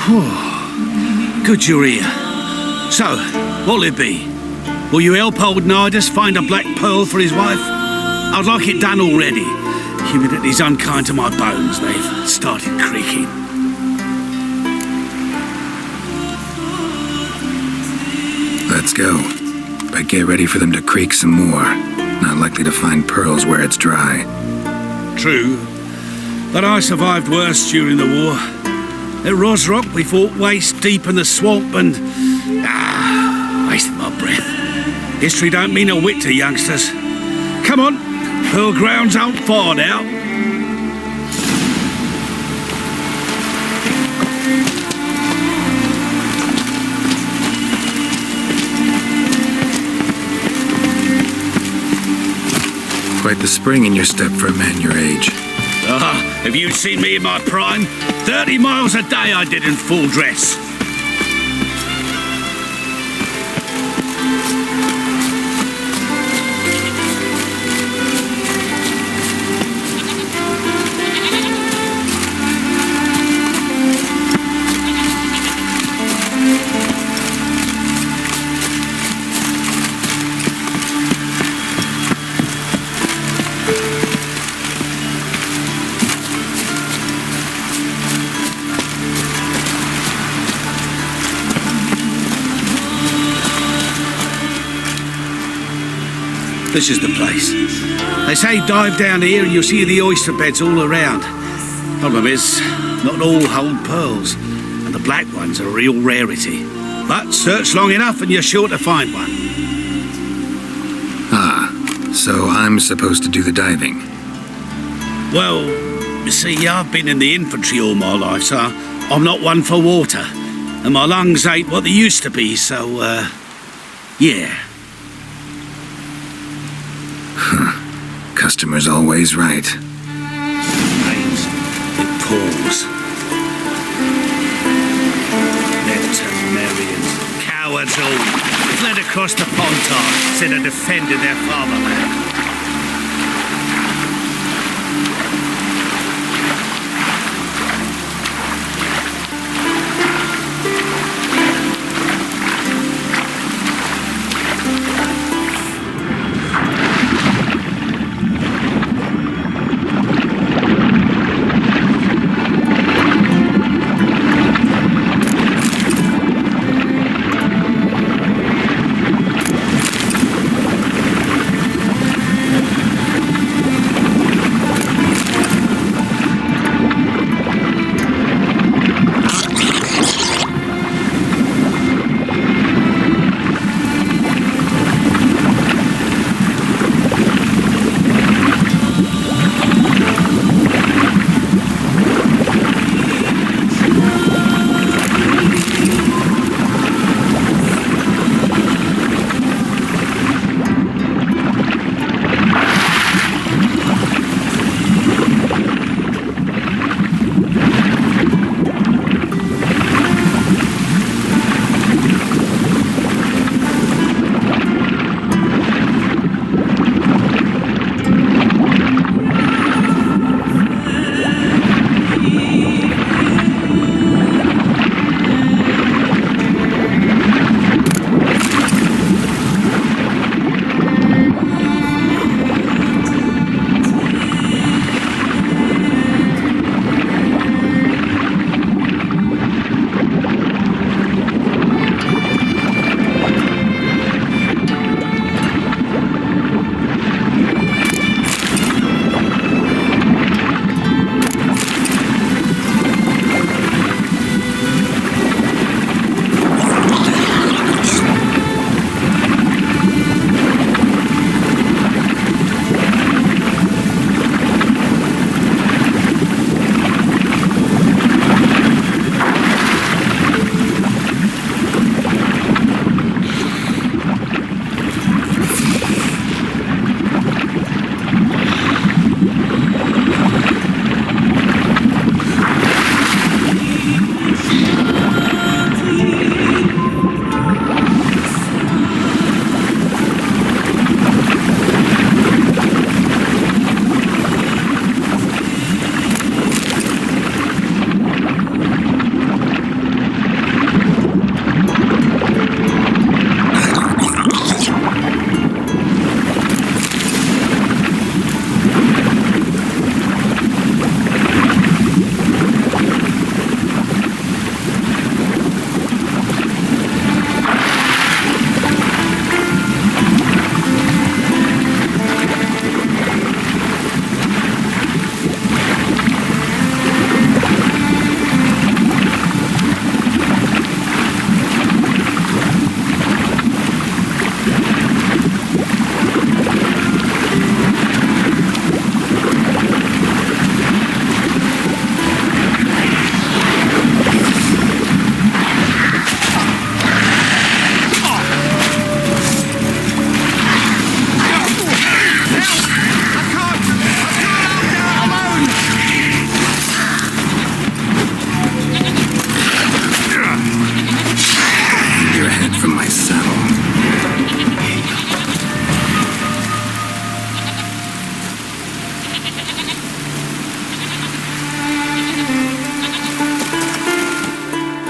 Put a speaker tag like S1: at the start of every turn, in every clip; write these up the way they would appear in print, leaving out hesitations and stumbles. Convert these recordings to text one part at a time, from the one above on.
S1: Good you're here. So, what'll it be? Will you help old Nidus find a black pearl for his wife? I'd like it done already. Humidity's unkind to my bones. They've started creaking.
S2: Let's go. But get ready for them to creak some more. Not likely to find pearls where it's dry.
S1: True. But I survived worse during the war. At Rosrock, we fought waist deep in the swamp and... wasted my breath. History don't mean a whit to youngsters. Come on, pearl grounds aren't far now.
S2: Quite the spring in your step for a man your age.
S1: Have you seen me in my prime? 30 miles a day I did in full dress. This is the place. They say dive down here and you'll see the oyster beds all around. Problem is, not all hold pearls, and the black ones are a real rarity. But search long enough and you're sure to find one.
S2: So I'm supposed to do the diving.
S1: Well, you see, I've been in the infantry all my life, so I'm not one for water. And my lungs ain't what they used to be, so, yeah.
S2: Customer's always right.
S1: Rains, it pours. Veterinarians, cowards all, fled across the Pontar instead of defending their fatherland.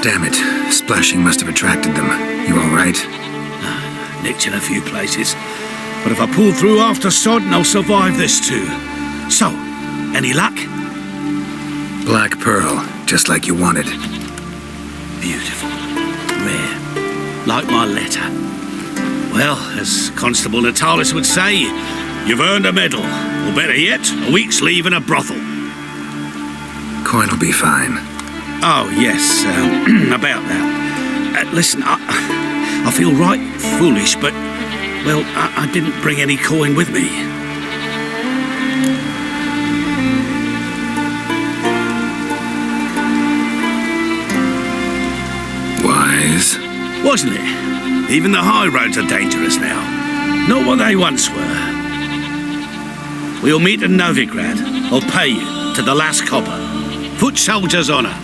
S2: Damn it. Splashing must have attracted them. You alright?
S1: Nicked in a few places. But if I pull through after Sodden, I'll survive this too. So, any luck?
S2: Black pearl, just like you wanted.
S1: Beautiful. Rare. Like my letter. Well, as Constable Natalis would say, you've earned a medal. Or better yet, a week's leave in a brothel.
S2: Coin will be fine.
S1: Oh, yes, about that. Listen, I feel right foolish, but, well, I didn't bring any coin with me.
S2: Wise.
S1: Wasn't it? Even the high roads are dangerous now. Not what they once were. We'll meet in Novigrad. I'll pay you to the last copper. Foot soldier's honour.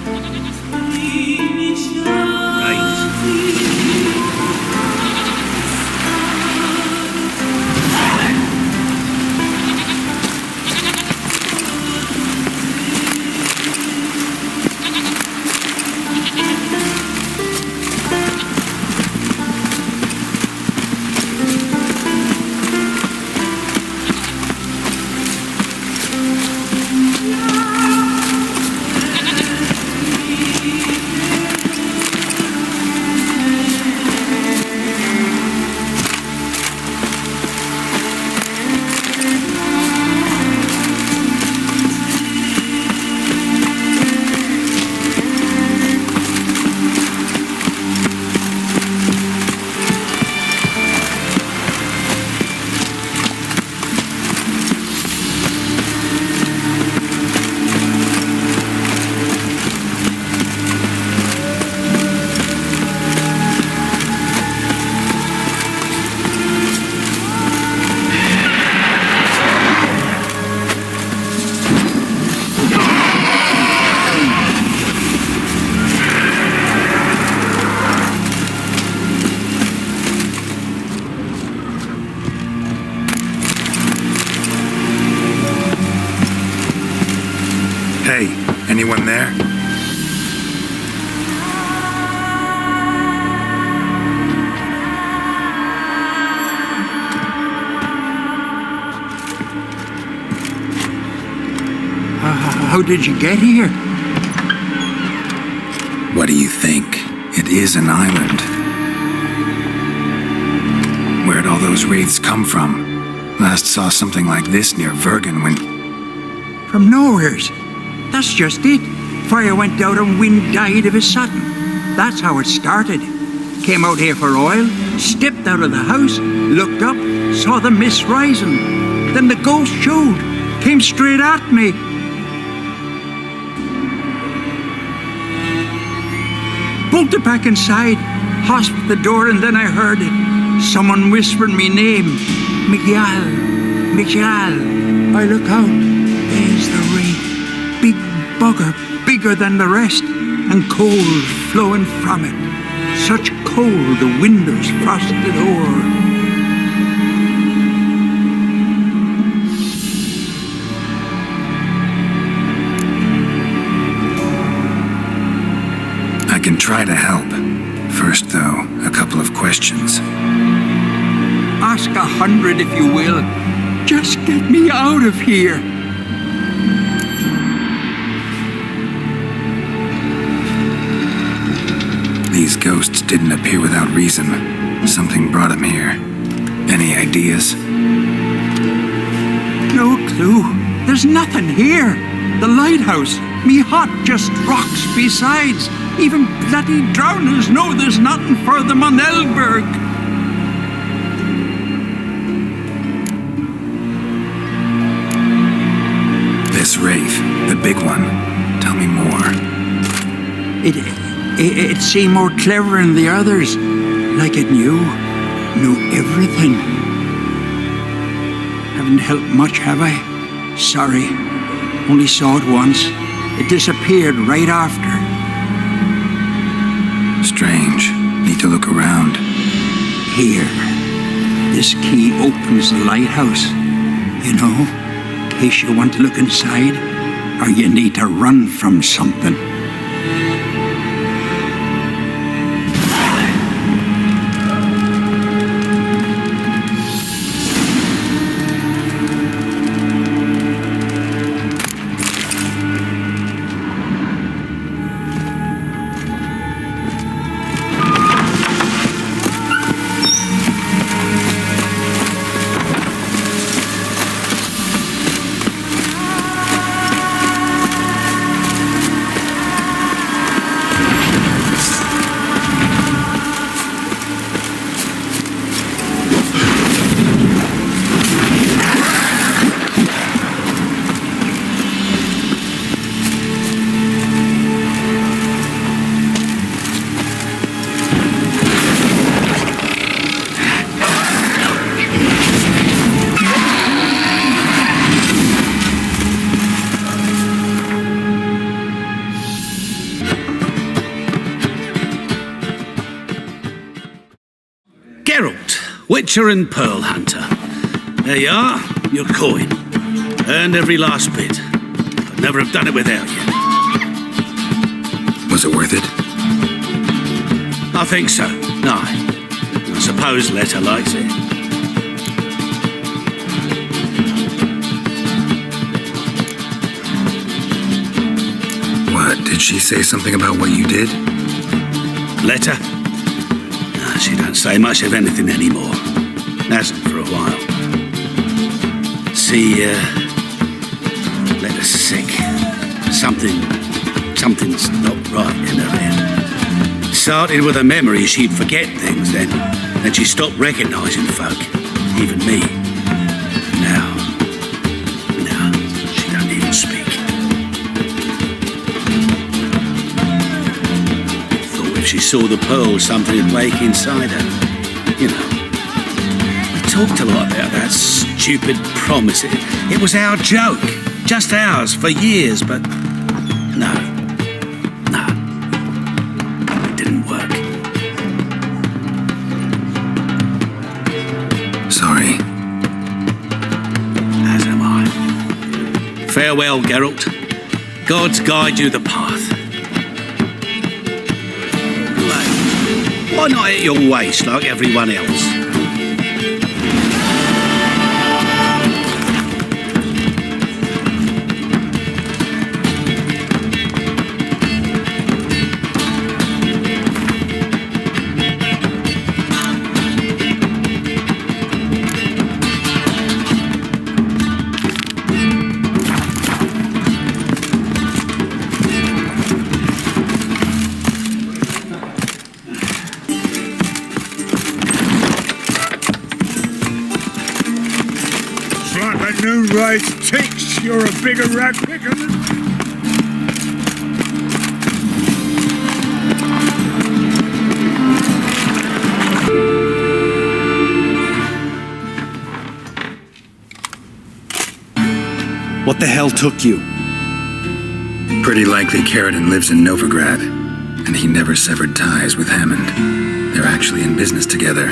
S2: Hey, anyone there?
S3: How did you get here?
S2: What do you think? It is an island. Where'd all those wraiths come from? Last saw something like this near Vergen when...
S3: From nowheres. That's just it. Fire went out and wind died of a sudden. That's how it started. Came out here for oil, stepped out of the house, looked up, saw the mist rising. Then the ghost showed, came straight at me. Bolted back inside, hosped the door, and then I heard it. Someone whispering me name. Miguel. Miguel. I look out. There's the wraith. Big bugger, bigger than the rest, and cold flowing from it. Such cold the windows frosted o'er.
S2: I can try to help. First, though, a couple of questions.
S3: Ask 100 if you will. Just get me out of here.
S2: These ghosts didn't appear without reason. Something brought them here. Any ideas?
S3: No clue. There's nothing here. The lighthouse, me hut, just rocks besides. Even bloody drowners know there's nothing for them on Elberg.
S2: This wraith, the big one. Tell me more.
S3: It seemed more clever than the others. Like it knew everything. Haven't helped much, have I? Sorry. Only saw it once. It disappeared right after.
S2: Strange. Need to look around.
S3: Here. This key opens the lighthouse. You know, in case you want to look inside, or you need to run from something.
S1: Witcher and Pearl Hunter. There you are, your coin. Earned every last bit. I'd never have done it without you.
S2: Was it worth it?
S1: I think so. No. I suppose Letta likes it.
S2: What, did she say something about what you did?
S1: Letta? No, she don't say much of anything anymore. Hasn't for a while. See, Letta's sick. Something's not right in her head. Started with a memory she'd forget things then she stopped recognising folk, even me. Now, she don't even speak. Thought if she saw the pearl, something would wake inside her. You know. We talked a lot about that stupid promise. It was our joke. Just ours for years, but no. It didn't work.
S2: Sorry.
S1: As am I. Farewell, Geralt. Gods guide you the path. Why not at your waist like everyone else?
S4: New rice takes, you're a bigger rat picker than...
S5: What the hell took you?
S2: Pretty likely Carradine lives in Novigrad, and he never severed ties with Hammond. They're actually in business together.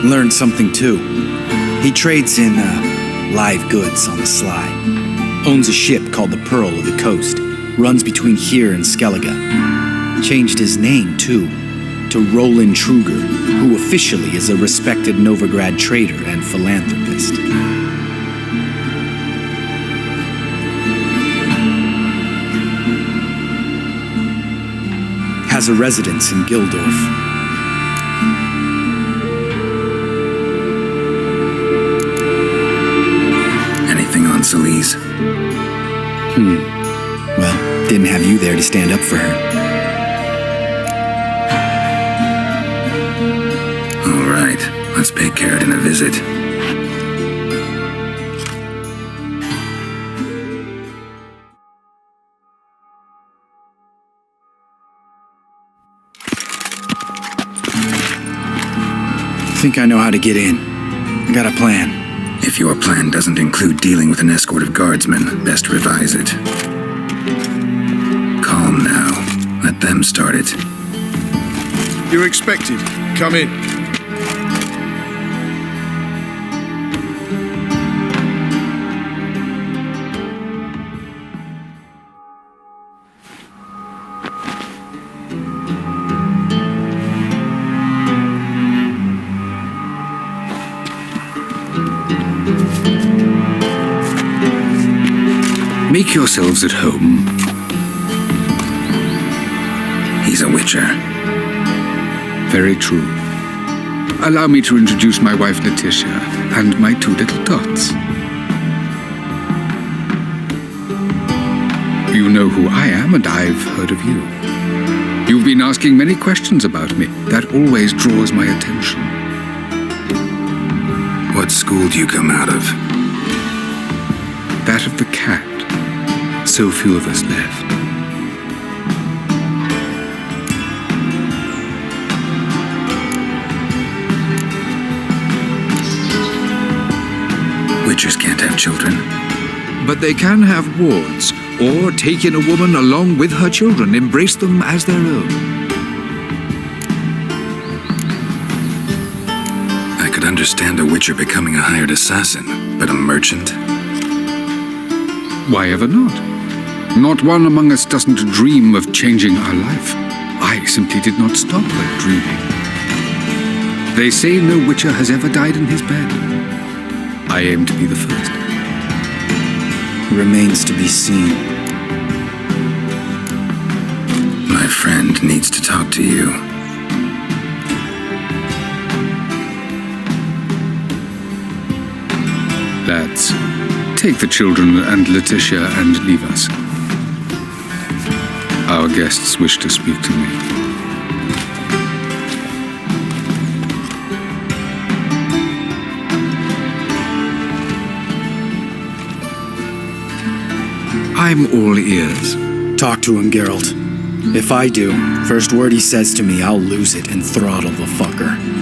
S5: Learned something too. He trades in live goods on the sly. Owns a ship called the Pearl of the Coast. Runs between here and Skellige. Changed his name too, to Roland Truger, who officially is a respected Novigrad trader and philanthropist. Has a residence in Gildorf.
S2: On Celise.
S5: Well, didn't have you there to stand up for her.
S2: All right, let's pay Carradine a visit.
S5: Think I know how to get in. I got a plan.
S2: If your plan doesn't include dealing with an escort of guardsmen, best revise it. Calm now. Let them start it.
S4: You're expected. Come in.
S2: Make yourselves at home. He's a witcher.
S6: Very true. Allow me to introduce my wife Letitia and my two little tots. You know who I am and I've heard of you. You've been asking many questions about me. That always draws my attention.
S2: What school do you come out of?
S6: That of the cat. So few of us left.
S2: Witchers can't have children.
S6: But they can have wards, or take in a woman along with her children, embrace them as their own.
S2: could understand a witcher becoming a hired assassin, but a merchant?
S6: Why ever not? Not one among us doesn't dream of changing our life. I simply did not stop at dreaming. They say no witcher has ever died in his bed. I aim to be the first.
S5: Remains to be seen.
S2: My friend needs to talk to you.
S6: Lads, take the children and Letitia and leave us. Our guests wish to speak to me. I'm all ears.
S5: Talk to him, Geralt. If I do, first word he says to me, I'll lose it and throttle the fucker.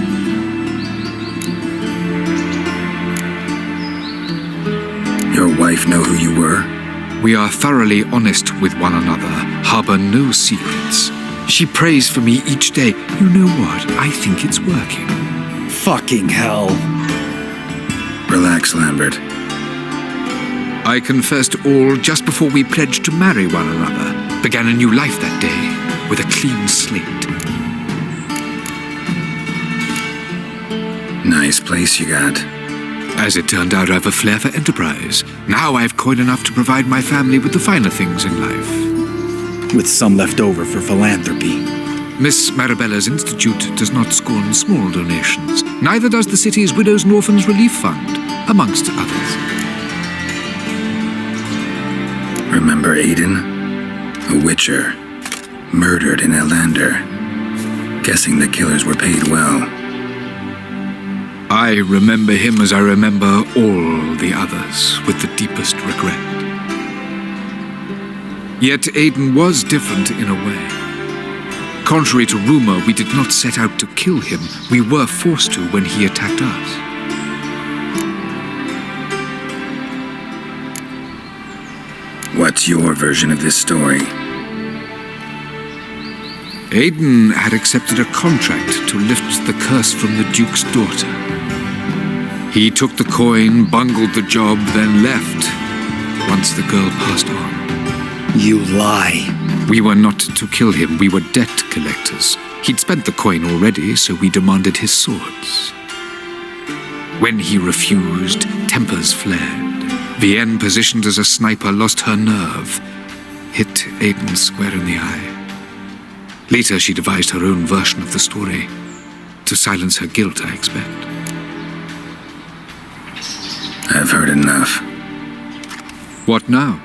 S2: Your wife know who you were?
S6: We are thoroughly honest with one another, harbor no secrets. She prays for me each day. You know what? I think it's working.
S5: Fucking hell.
S2: Relax, Lambert.
S6: I confessed all just before we pledged to marry one another. Began a new life that day, with a clean slate.
S2: Nice place you got.
S6: As it turned out, I've a flair for enterprise. Now I've coin enough to provide my family with the finer things in life.
S5: With some left over for philanthropy.
S6: Miss Marabella's institute does not scorn small donations. Neither does the city's Widows and Orphans Relief Fund, amongst others.
S2: Remember Aiden? A witcher. Murdered in Elander. Guessing the killers were paid well.
S6: I remember him as I remember all the others, with the deepest regret. Yet Aiden was different in a way. Contrary to rumor, we did not set out to kill him. We were forced to when he attacked us.
S2: What's your version of this story?
S6: Aiden had accepted a contract to lift the curse from the Duke's daughter. He took the coin, bungled the job, then left, once the girl passed on.
S5: You lie.
S6: We were not to kill him, we were debt collectors. He'd spent the coin already, so we demanded his swords. When he refused, tempers flared. Vienne, positioned as a sniper, lost her nerve, hit Aiden square in the eye. Later, she devised her own version of the story, to silence her guilt, I expect.
S2: I've heard enough.
S6: What now?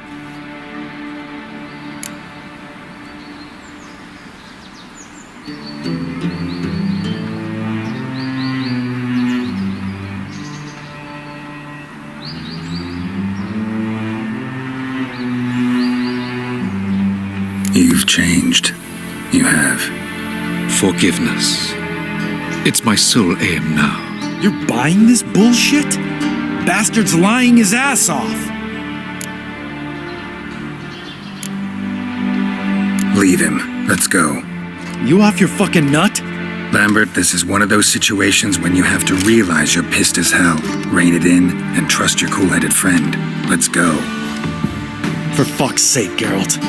S2: You've changed. You have.
S6: Forgiveness. It's my sole aim now.
S5: You're buying this bullshit? Bastard's lying his ass off.
S2: Leave him. Let's go.
S5: You off your fucking nut?
S2: Lambert, this is one of those situations when you have to realize you're pissed as hell, rein it in, and trust your cool-headed friend. Let's go.
S5: For fuck's sake, Geralt.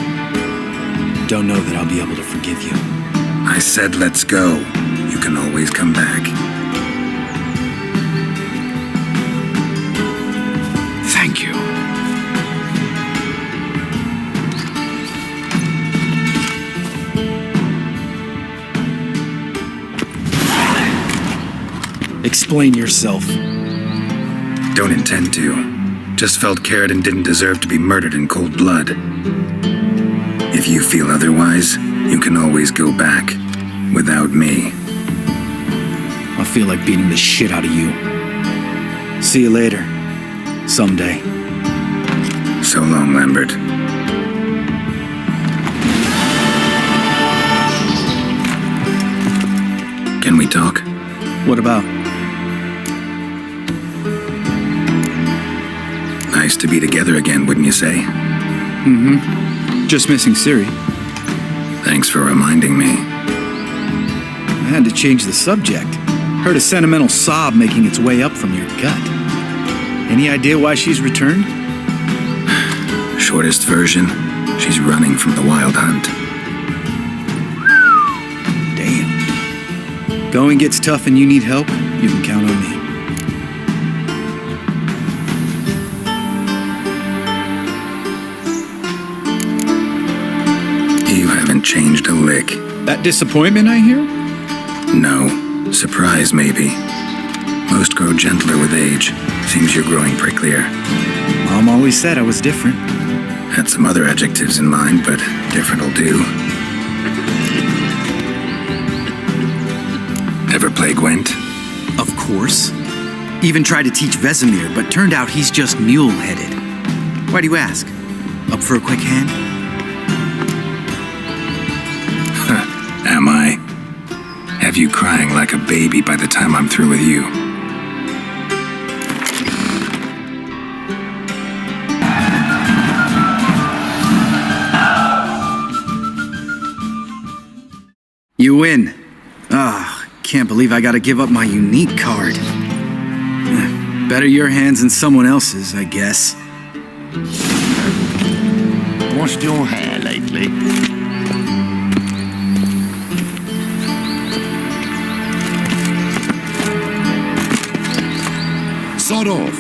S5: Don't know that I'll be able to forgive you.
S2: I said let's go. You can always come back.
S6: Thank you.
S5: Explain yourself.
S2: Don't intend to. Just felt Carradine didn't deserve to be murdered in cold blood. If you feel otherwise, you can always go back. Without me.
S5: I feel like beating the shit out of you. See you later. Someday.
S2: So long, Lambert. Can we talk?
S5: What about?
S2: Nice to be together again, wouldn't you say?
S5: Mm-hmm. Just missing Ciri.
S2: Thanks for reminding me.
S5: I had to change the subject. Heard a sentimental sob making its way up from your gut. Any idea why she's returned?
S2: Shortest version, she's running from the wild hunt.
S5: Damn. Going gets tough and you need help, you can count on me.
S2: You haven't changed a lick.
S5: That disappointment I hear?
S2: No. Surprise, maybe. Most grow gentler with age. Seems you're growing pricklier.
S5: Mom always said I was different.
S2: Had some other adjectives in mind, but different'll do. Ever play Gwent?
S5: Of course. Even tried to teach Vesemir, but turned out he's just mule-headed. Why do you ask? Up for a quick hand?
S2: Am I? Have you crying like a baby by the time I'm through with you?
S5: You win. Ah, can't believe I gotta give up my unique card. Better your hands than someone else's, I guess.
S7: Washed your hair lately? Sod off.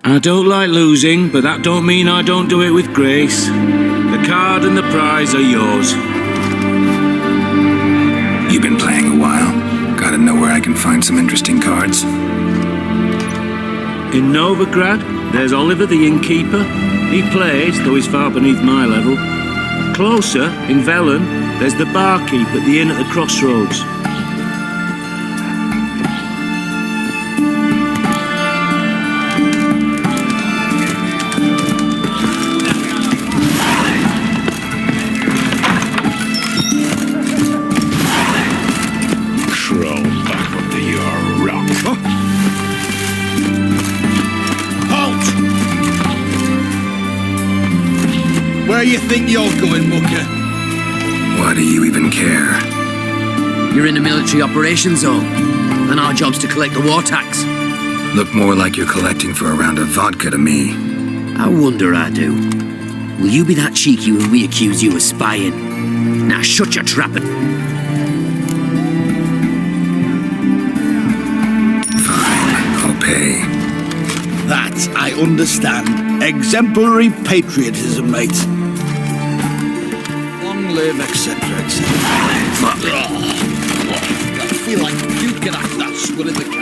S1: I don't like losing, but that don't mean I don't do it with grace. The card and the prize are yours.
S2: You've been playing a while. Gotta know where I can find some interesting cards.
S1: In Novigrad, there's Oliver the innkeeper. He plays, though he's far beneath my level. Closer, in Velen, there's the barkeep at the inn at the crossroads.
S4: Where you think you're going, mucker?
S2: Why do you even care?
S8: You're in the military operations zone, and our job's to collect the war tax.
S2: Look more like you're collecting for a round of vodka to me.
S8: I wonder I do. Will you be that cheeky when we accuse you of spying? Now shut your trapping.
S2: Fine, I'll pay.
S4: That I understand. Exemplary patriotism, mate. Long live, etc., etc. I feel like you can act that squid in the cat.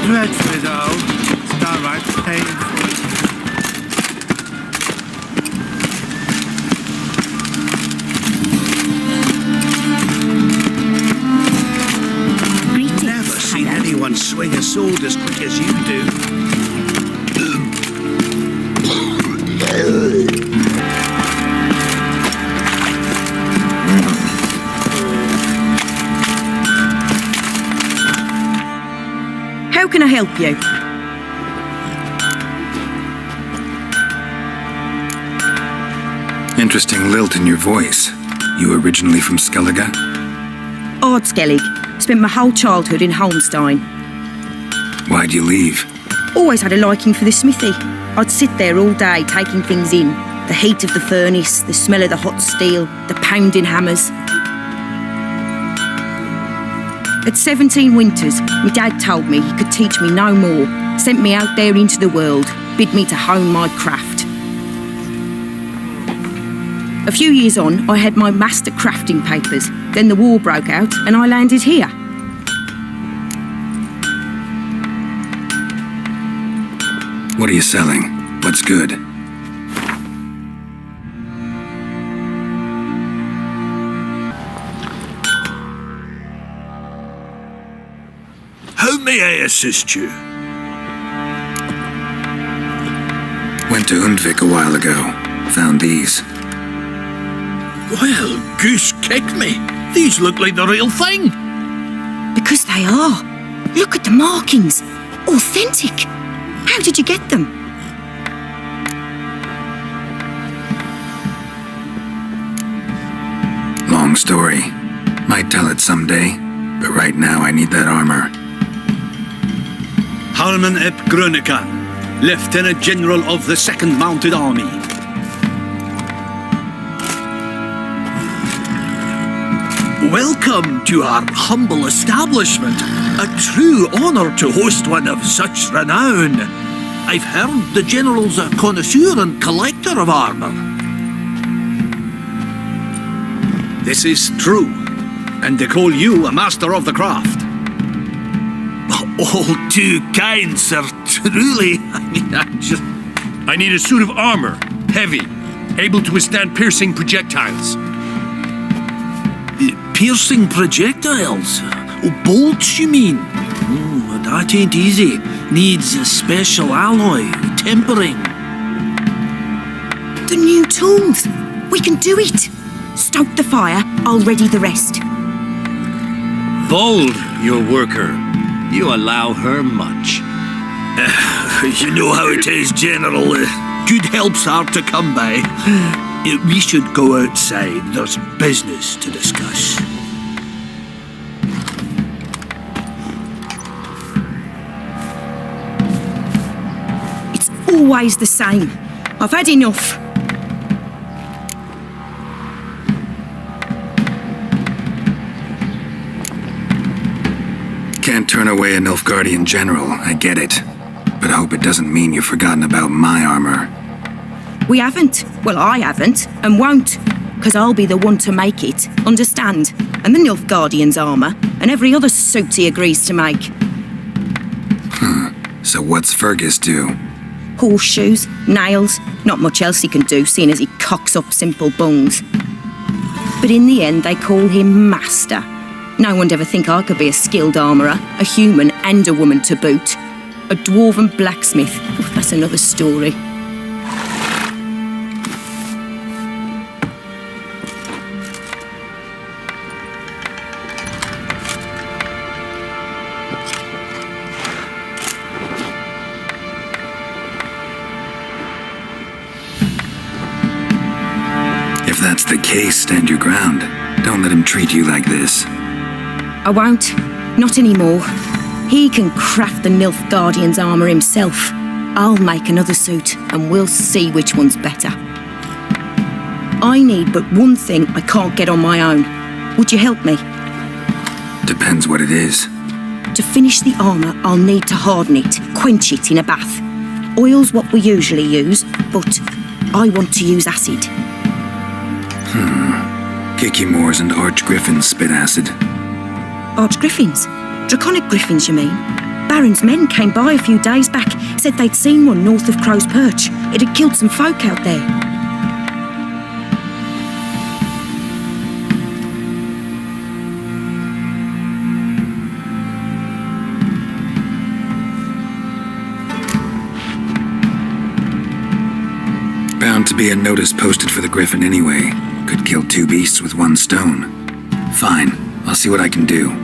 S3: Dreadfully though, it's downright painful.
S1: Never seen anyone swing a sword as quick as you do.
S9: How can I help you?
S2: Interesting lilt in your voice. You originally from Skellige?
S9: Ardskellig. Spent my whole childhood in Holmstein.
S2: Why'd you leave?
S9: Always had a liking for the smithy. I'd sit there all day taking things in. The heat of the furnace, the smell of the hot steel, the pounding hammers. At 17 winters, my dad told me he could teach me no more, sent me out there into the world, bid me to hone my craft. A few years on, I had my master crafting papers. Then the war broke out and I landed here.
S2: What are you selling? What's good?
S1: How may I assist you?
S2: Went to Undvik a while ago. Found these.
S4: Well, goose kick me. These look like the real thing.
S9: Because they are. Look at the markings. Authentic. How did you get them?
S2: Long story. Might tell it someday, but right now I need that armor.
S4: Harman ep Grönica, Lieutenant General of the 2nd Mounted Army. Welcome to our humble establishment. A true honor to host one of such renown. I've heard the General's a connoisseur and collector of armor. This is true, and they call you a master of the craft. All too kind, sir, truly.
S10: I need a suit of armor, heavy, able to withstand piercing projectiles.
S4: Piercing projectiles? Oh, bolts, you mean? Oh, that ain't easy. Needs a special alloy, tempering.
S9: The new tools. We can do it. Stoke the fire, I'll ready the rest.
S10: Bold, your worker. You allow her much.
S4: You know how it is, General. Good help's hard to come by. We should go outside. There's business to discuss.
S9: It's always the same. I've had enough.
S2: Can't turn away a Nilfgaardian general, I get it. But I hope it doesn't mean you've forgotten about my armor.
S9: We haven't. Well, I haven't, and won't. Because I'll be the one to make it, understand? And the Nilfgaardian's armour, and every other suit he agrees to make.
S2: So what's Fergus do?
S9: Horseshoes, nails, not much else he can do, seeing as he cocks up simple bungs. But in the end, they call him Master. No one'd ever think I could be a skilled armourer, a human and a woman to boot. A dwarven blacksmith. Oh, that's another story.
S2: If that's the case, stand your ground. Don't let him treat you like this.
S9: I won't. Not anymore. He can craft the Nilfgaardian's armour himself. I'll make another suit, and we'll see which one's better. I need but one thing I can't get on my own. Would you help me?
S2: Depends what it is.
S9: To finish the armour, I'll need to harden it, quench it in a bath. Oil's what we usually use, but I want to use acid.
S2: Kikimors and Archgriffins spit acid.
S9: Archgriffins? Draconic griffins, you mean? Baron's men came by a few days back, said they'd seen one north of Crow's Perch. It had killed some folk out there.
S2: Bound to be a notice posted for the Griffin anyway. Could kill two beasts with one stone. Fine, I'll see what I can do.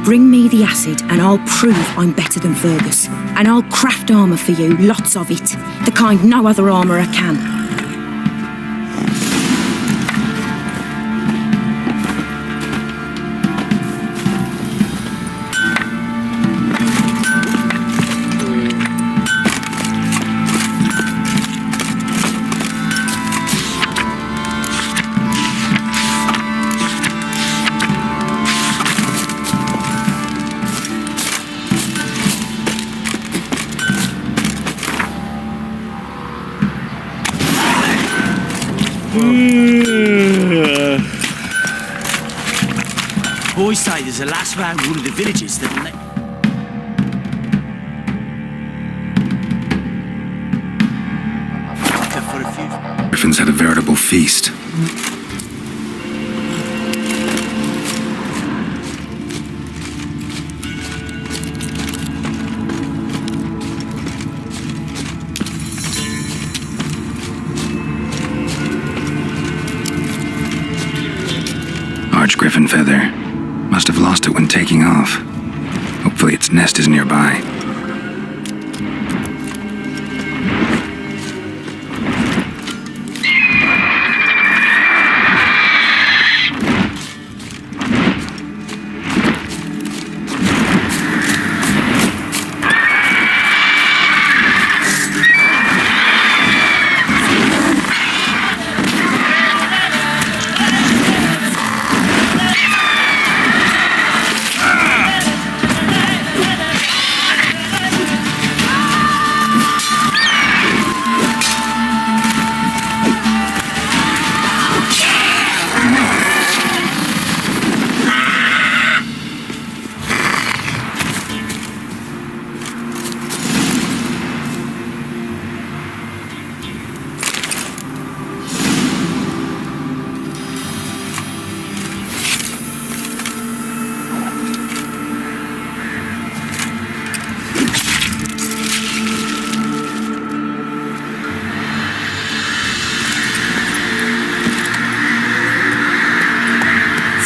S9: Bring me the acid and I'll prove I'm better than Fergus. And I'll craft armour for you, lots of it. The kind no other armourer can.
S8: boys say there's a lass round one of the villages that... For a few...
S2: Griffins had a veritable feast. Griffin feather. Must have lost it when taking off. Hopefully its nest is nearby.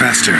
S2: Faster.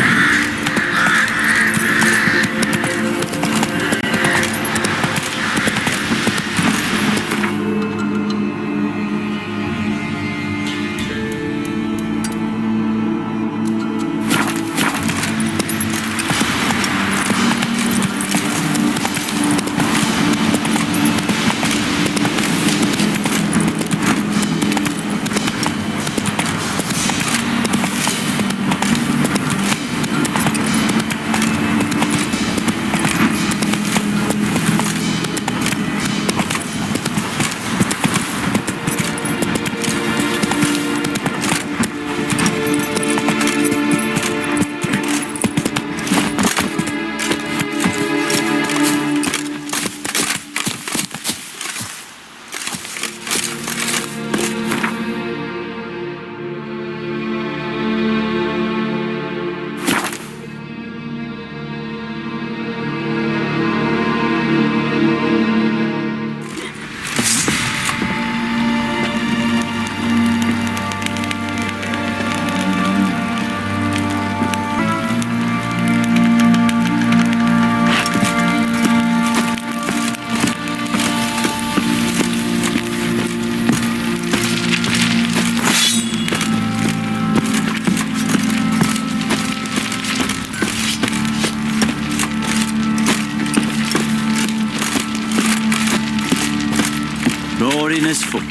S8: Boring as fuck.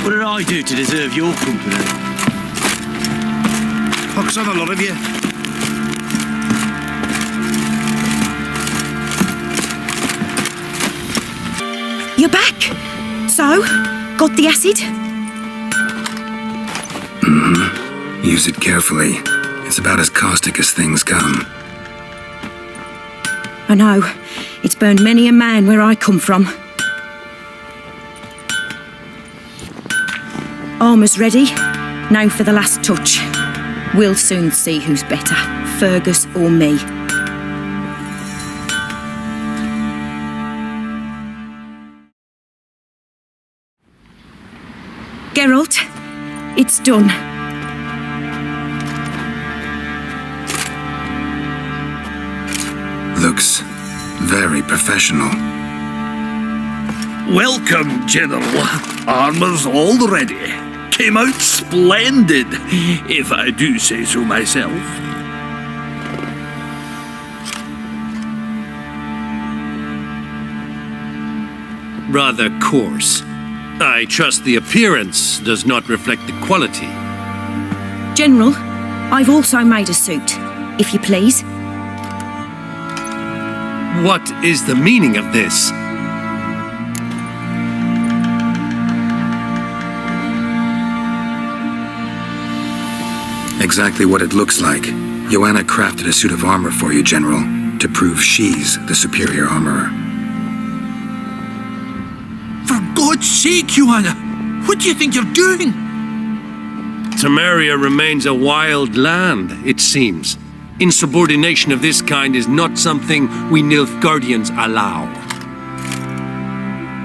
S8: What did I do to deserve your company?
S1: Pox on a lot of you.
S9: You're back. So, got the acid?
S2: Use it carefully. It's about as caustic as things come.
S9: I know. It's burned many a man where I come from. Armour's ready. Now for the last touch. We'll soon see who's better, Fergus or me. Geralt, it's done.
S2: Looks very professional.
S4: Welcome, General. Armour's all ready. Came out splendid, if I do say so myself. Rather coarse. I trust the appearance does not reflect the quality.
S9: General, I've also made a suit, if you please.
S10: What is the meaning of this?
S2: Exactly what it looks like. Joanna crafted a suit of armor for you, General, to prove she's the superior armorer.
S4: For God's sake, Joanna! What do you think you're doing?
S10: Temeria remains a wild land, it seems. Insubordination of this kind is not something we Nilfgaardians allow.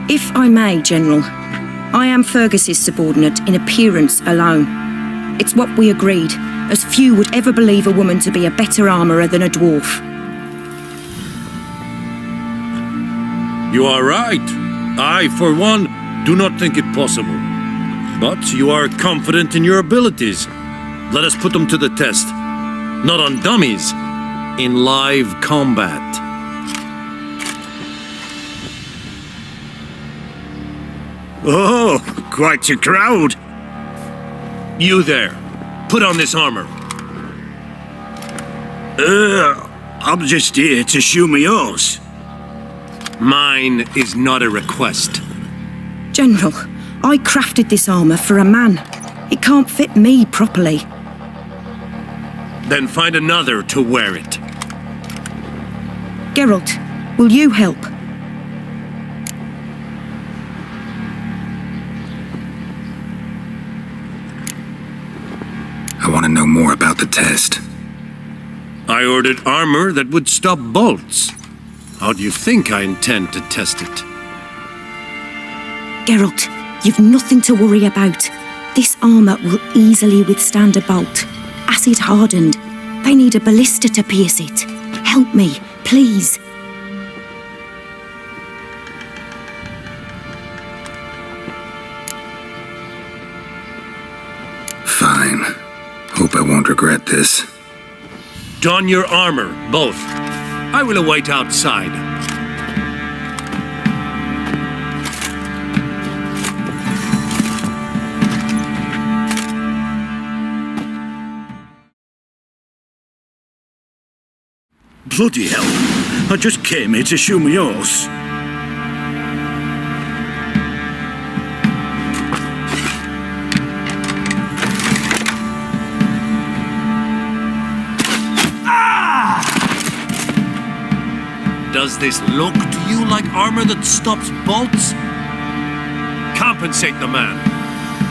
S9: If I may, General, I am Fergus's subordinate in appearance alone. It's what we agreed, as few would ever believe a woman to be a better armourer than a dwarf.
S10: You are right. I, for one, do not think it possible. But you are confident in your abilities. Let us put them to the test. Not on dummies, in live combat.
S1: Oh, quite a crowd.
S10: You there, put on this armor.
S1: I'm just here to show me yours.
S10: Mine is not a request.
S9: General, I crafted this armour for a man. It can't fit me properly.
S10: Then find another to wear it.
S9: Geralt, will you help?
S2: I want to know more about the test.
S10: I ordered armor that would stop bolts. How do you think I intend to test it?
S9: Geralt, you've nothing to worry about. This armour will easily withstand a bolt. Acid hardened. They need a ballista to pierce it. Help me, please.
S2: Fine. Hope I won't regret this.
S10: Don your armor, both. I will await outside.
S1: Bloody hell. I just came here to show me yours.
S10: Does this look to you like armor that stops bolts? Compensate the man.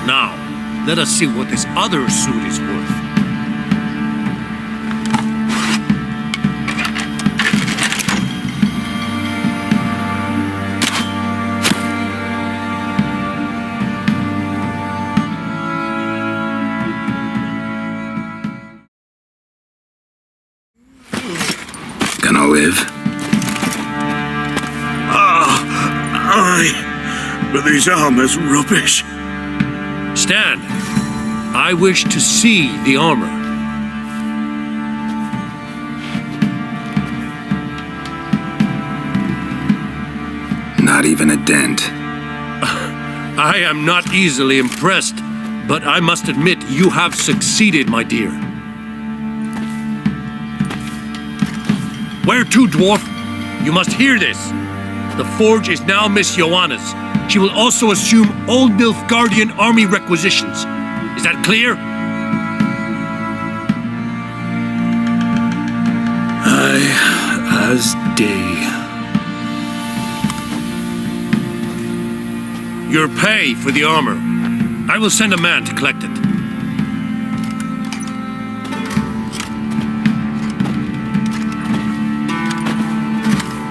S10: Now, let us see what this other suit is worth.
S2: Gonna live?
S1: But these armor's rubbish.
S10: Stand. I wish to see the armor.
S2: Not even a dent.
S10: I am not easily impressed, but I must admit you have succeeded, my dear. Where to, dwarf? You must hear this. The forge is now Miss Joanna's. She will also assume all Nilfgaardian army requisitions. Is that clear?
S1: Aye, as day.
S10: Your pay for the armor. I will send a man to collect it.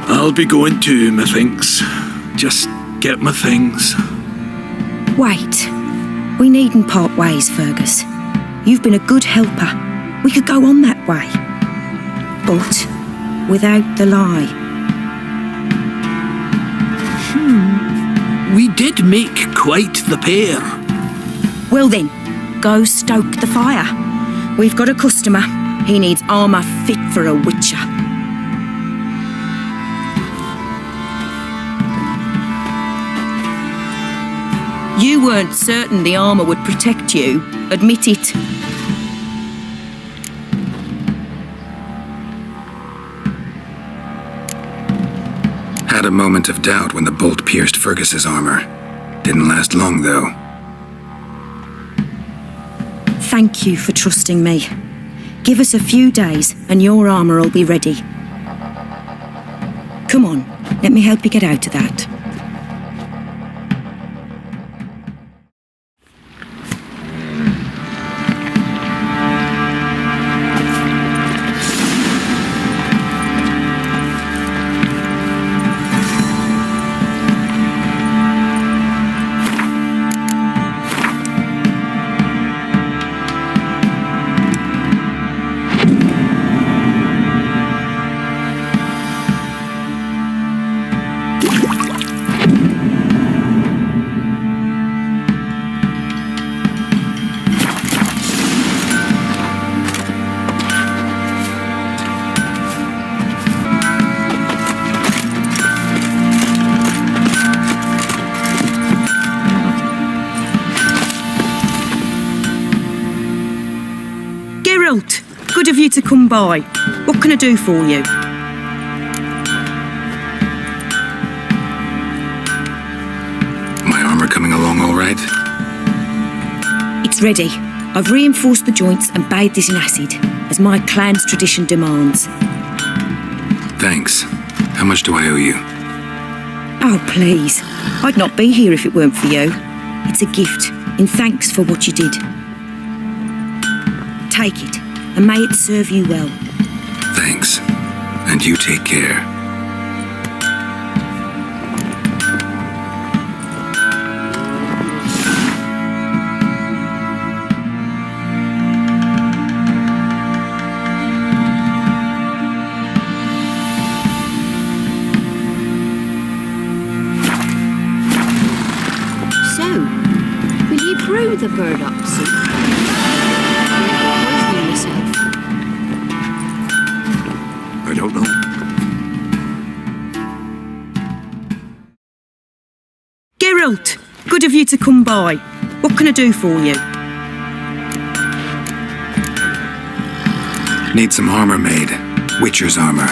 S1: I'll be going too, methinks. Just get my things.
S9: Wait. We needn't part ways, Fergus. You've been a good helper. We could go on that way. But without the lie.
S4: We did make quite the pair.
S9: Well then, go stoke the fire. We've got a customer. He needs armour fit for a witcher. You weren't certain the armour would protect you. Admit it.
S2: Had a moment of doubt when the bolt pierced Fergus's armor. Didn't last long, though.
S9: Thank you for trusting me. Give us a few days and your armour will be ready. Come on, let me help you get out of that. Geralt, good of you to come by. What can I do for you?
S2: My armor coming along all right?
S9: It's ready. I've reinforced the joints and bathed it in acid, as my clan's tradition demands.
S2: Thanks. How much do I owe you?
S9: Oh, please. I'd not be here if it weren't for you. It's a gift, in thanks for what you did. Take it, and may it serve you well.
S2: Thanks. And you take care.
S11: So, will you brew the burdock soup? Poisoning yourself?
S7: I don't know.
S9: Geralt, good of you to come by. What can I do for you?
S2: Need some armor made. Witcher's armor.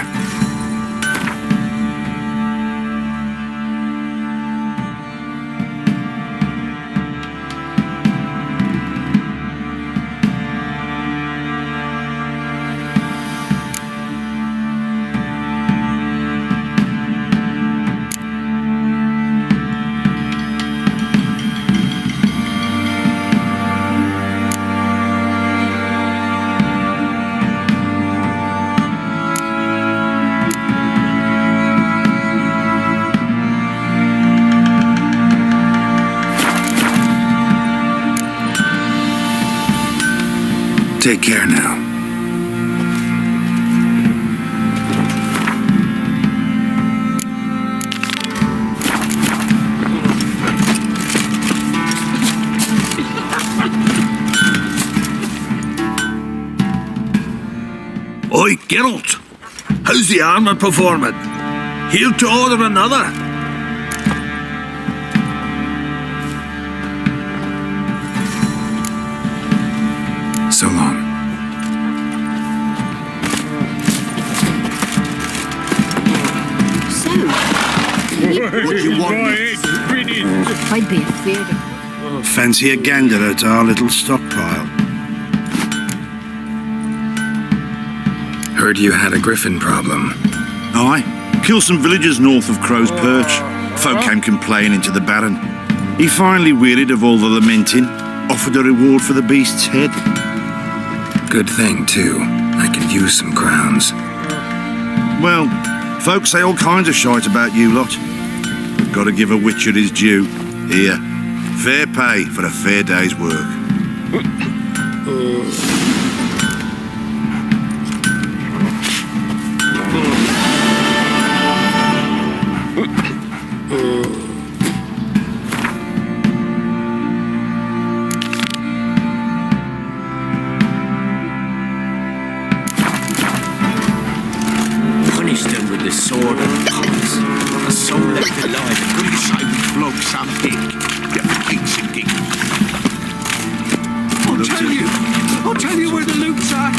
S2: Take care now.
S4: Oi, Geralt! How's the armour performing? Here to order another?
S2: So long.
S11: So,
S4: What you want?
S11: I'd be afraid of.
S1: Fancy a gander at our little stockpile.
S2: Heard you had a griffin problem.
S12: Aye. Killed some villagers north of Crow's Perch. Folk came complaining into the Baron. He finally wearied of all the lamenting, offered a reward for the beast's head.
S2: Good thing, too. I could use some crowns.
S12: Well, folks say all kinds of shite about you lot. But gotta give a witcher his due. Here, fair pay for a fair day's work.
S8: Punish them with the sword and cause. A soul left alive.
S7: Will you say we flog some pig? Get the geeks and geeks. I'll tell you where the loot's at.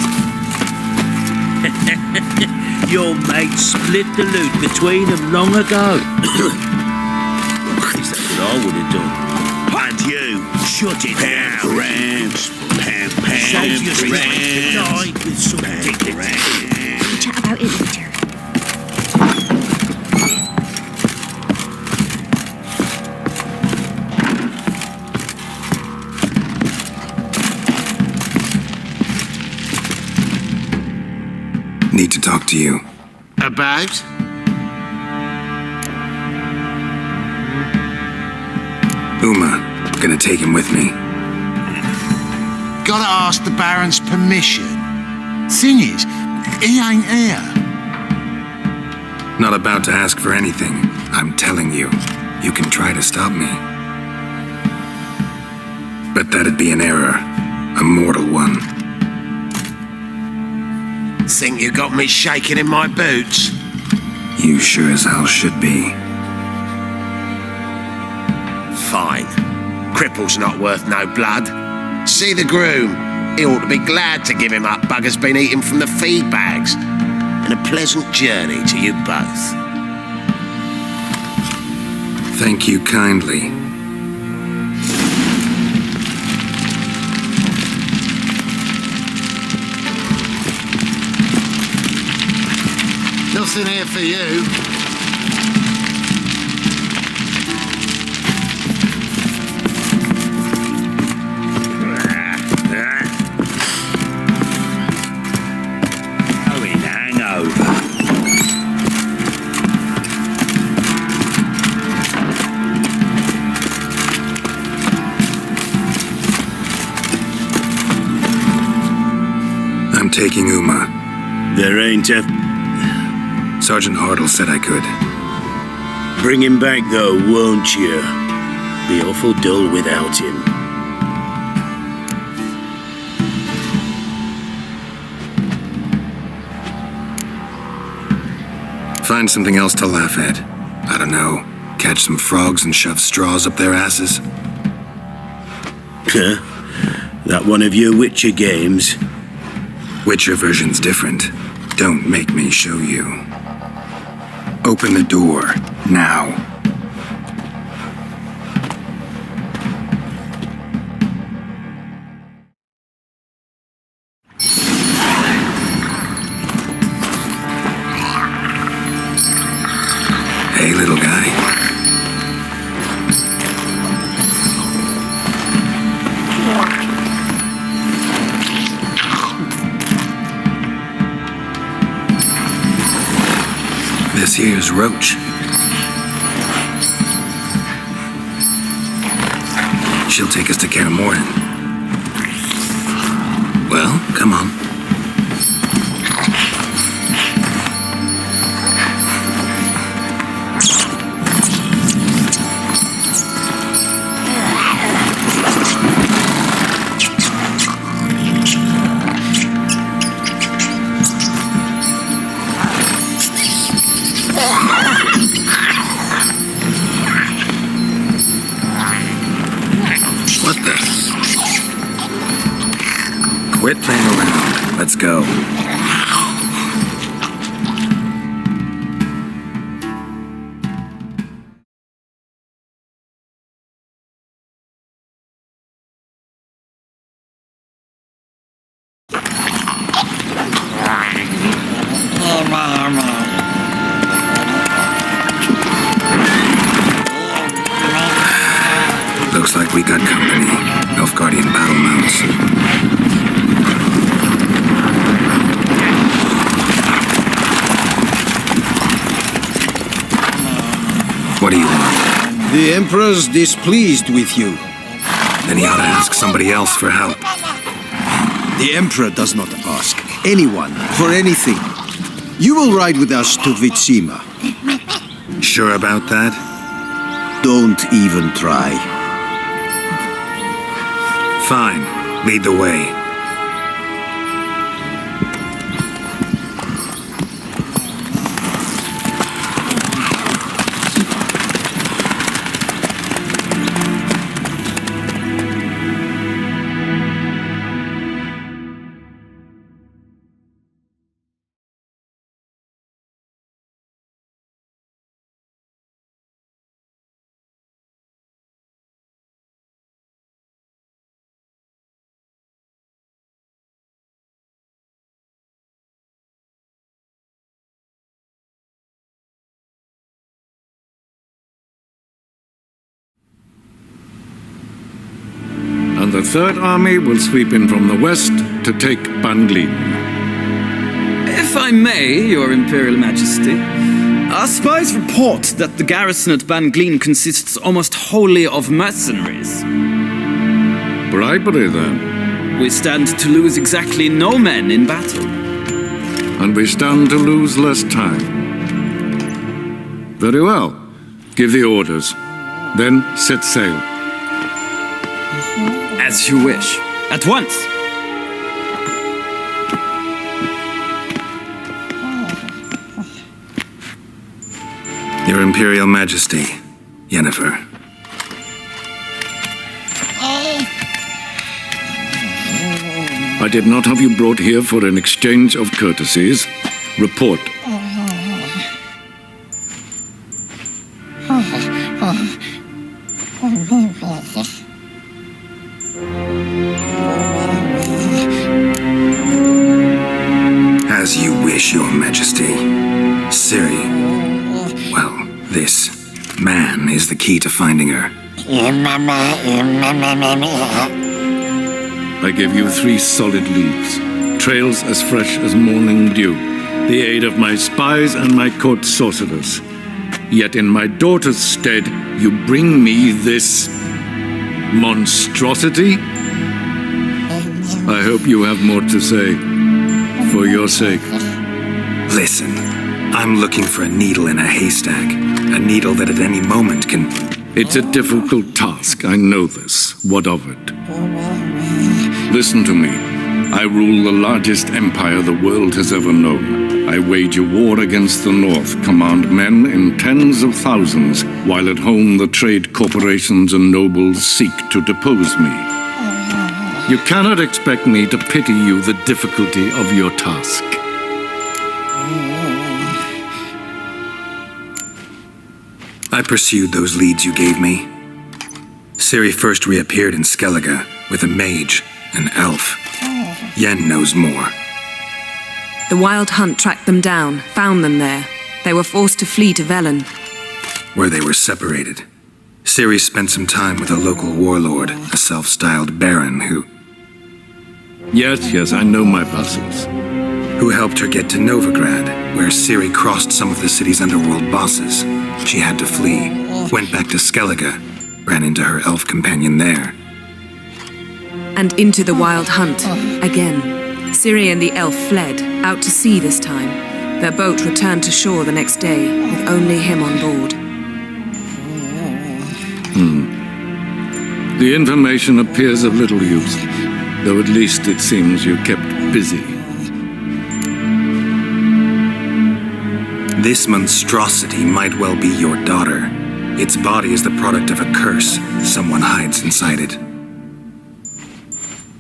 S4: Your mate split the loot between them long ago. Is that what I would have done? And you, shut it down.
S7: Rams.
S4: Save your strength to die with some dignity.
S11: We'll chat about it later.
S2: Need to talk to you.
S7: About?
S2: Uma, gonna take him with me.
S7: Gotta ask the Baron's permission. Thing is, he ain't here.
S2: Not about to ask for anything. I'm telling you, you can try to stop me. But that'd be an error. A mortal one.
S7: Think you got me shaking in my boots?
S2: You sure as hell should be.
S7: Fine. Cripple's not worth no blood. See the groom. He ought to be glad to give him up. Bugger's been eating from the feed bags. And a pleasant journey to you both.
S2: Thank you kindly.
S7: Nothing here for you.
S2: I'm taking Uma.
S1: There ain't a...
S2: Sergeant Hartle said I could.
S1: Bring him back, though, won't you? Be awful dull without him.
S2: Find something else to laugh at. I don't know. Catch some frogs and shove straws up their asses.
S1: Huh? That one of your Witcher games?
S2: Witcher version's different. Don't make me show you. Open the door, now. Hey, little guy. This here's Roach. She'll take us to Kaer Morhen. Well, come on. What the? Quit playing around. Let's go. Looks like we got company. Nilfgaardian battle mounts. What do you want?
S13: The Emperor's displeased with you.
S2: Then he ought to ask somebody else for help.
S13: The Emperor does not ask anyone for anything. You will ride with us to Vitsima.
S2: Sure about that?
S13: Don't even try.
S2: Fine. Lead the way.
S14: The Third Army will sweep in from the west to take Banglin.
S15: If I may, Your Imperial Majesty, our spies report that the garrison at Banglin consists almost wholly of mercenaries.
S14: Bribery, then?
S15: We stand to lose exactly no men in battle.
S14: And we stand to lose less time. Very well. Give the orders. Then set sail.
S15: As you wish. At once!
S2: Your Imperial Majesty, Yennefer.
S14: I did not have you brought here for an exchange of courtesies. Report.
S2: As you wish, Your Majesty. Ciri. Well, this man is the key to finding her.
S14: I give you 3 solid leads. Trails as fresh as morning dew. The aid of my spies and my court sorcerers. Yet in my daughter's stead, you bring me this monstrosity? I hope you have more to say. For your sake.
S2: Listen, I'm looking for a needle in a haystack. A needle that at any moment can...
S14: It's a difficult task, I know this. What of it? Listen to me. I rule the largest empire the world has ever known. I wage a war against the North, command men in tens of thousands, while at home the trade corporations and nobles seek to depose me. You cannot expect me to pity you the difficulty of your task.
S2: I pursued those leads you gave me. Ciri first reappeared in Skellige with a mage, an elf. Yen knows more.
S16: The Wild Hunt tracked them down, found them there. They were forced to flee to Velen.
S2: Where they were separated. Ciri spent some time with a local warlord, a self-styled baron who...
S14: Yes, I know my vassals.
S2: Who helped her get to Novigrad, where Ciri crossed some of the city's underworld bosses. She had to flee, went back to Skellige, ran into her elf companion there.
S16: And into the Wild Hunt, again. Ciri and the elf fled, out to sea this time. Their boat returned to shore the next day, with only him on board.
S14: The information appears of little use, though at least it seems you kept busy.
S2: This monstrosity might well be your daughter. Its body is the product of a curse. Someone hides inside it.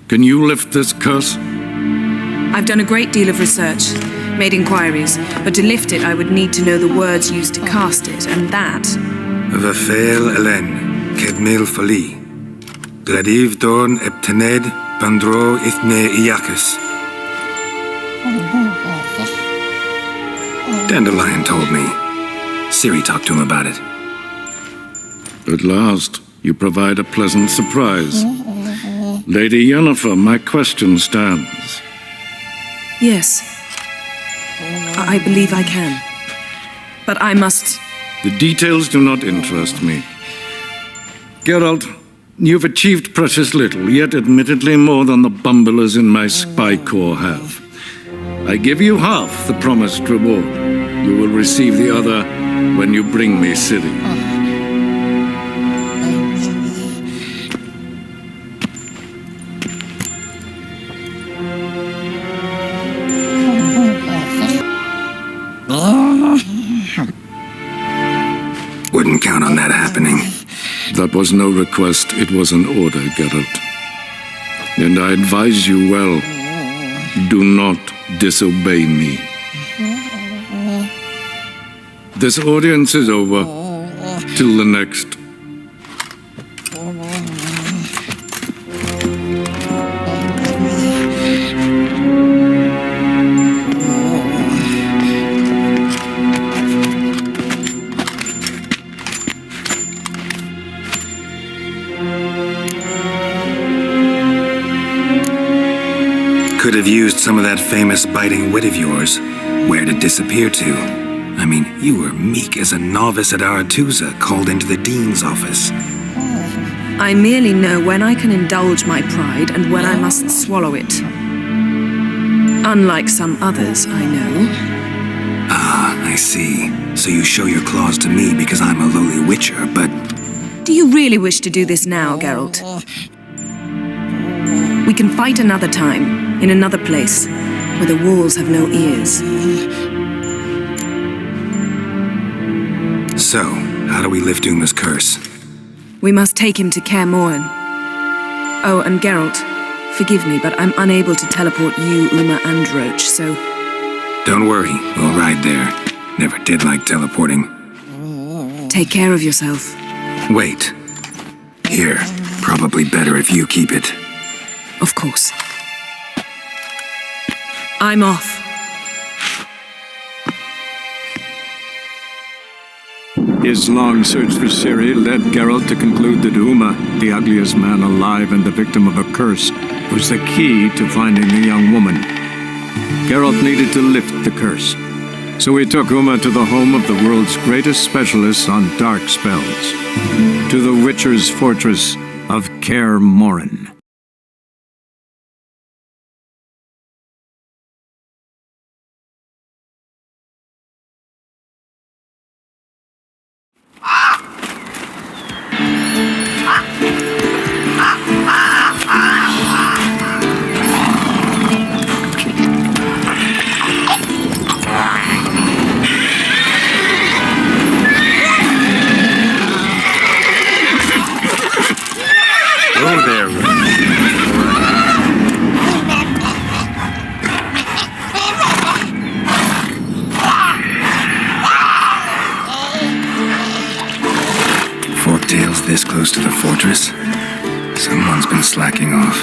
S14: Can you lift this curse?
S16: I've done a great deal of research, made inquiries, but to lift it I would need to know the words used to cast it, and that...
S2: Vafel Elen, Kedmil Fali. Gladiv Dorn Eptened, Bandro Ithne Iacus. Dandelion told me. Ciri talked to him about it.
S14: At last, you provide a pleasant surprise. Lady Yennefer, my question stands.
S16: Yes. I believe I can. But I must...
S14: The details do not interest me. Geralt, you've achieved precious little, yet admittedly more than the bumblers in my spy corps have. I give you half the promised reward. You will receive the other when you bring me Ciri.
S2: Wouldn't count on that happening.
S14: That was no request, it was an order, Geralt. And I advise you well, do not disobey me. This audience is over. Till the next.
S2: Could have used some of that famous biting wit of yours. Where'd it disappear to? I mean, you were meek as a novice at Aretusa, called into the dean's office.
S16: I merely know when I can indulge my pride and when I must swallow it. Unlike some others, I know.
S2: Ah, I see. So you show your claws to me because I'm a lowly witcher, but...
S16: Do you really wish to do this now, Geralt? We can fight another time, in another place, where the walls have no ears.
S2: So, how do we lift Uma's curse?
S16: We must take him to Kaer Morhen. Oh, and Geralt, forgive me, but I'm unable to teleport you, Uma, and Roach, so...
S2: Don't worry, we'll ride there. Never did like teleporting.
S16: Take care of yourself.
S2: Wait. Here, probably better if you keep it.
S16: Of course. I'm off.
S17: His long search for Ciri led Geralt to conclude that Uma, the ugliest man alive and the victim of a curse, was the key to finding the young woman. Geralt needed to lift the curse, so he took Uma to the home of the world's greatest specialists on dark spells, to the Witcher's fortress of Kaer Morhen.
S12: Oh, there.
S2: Forktails this close to the fortress? Someone's been slacking off.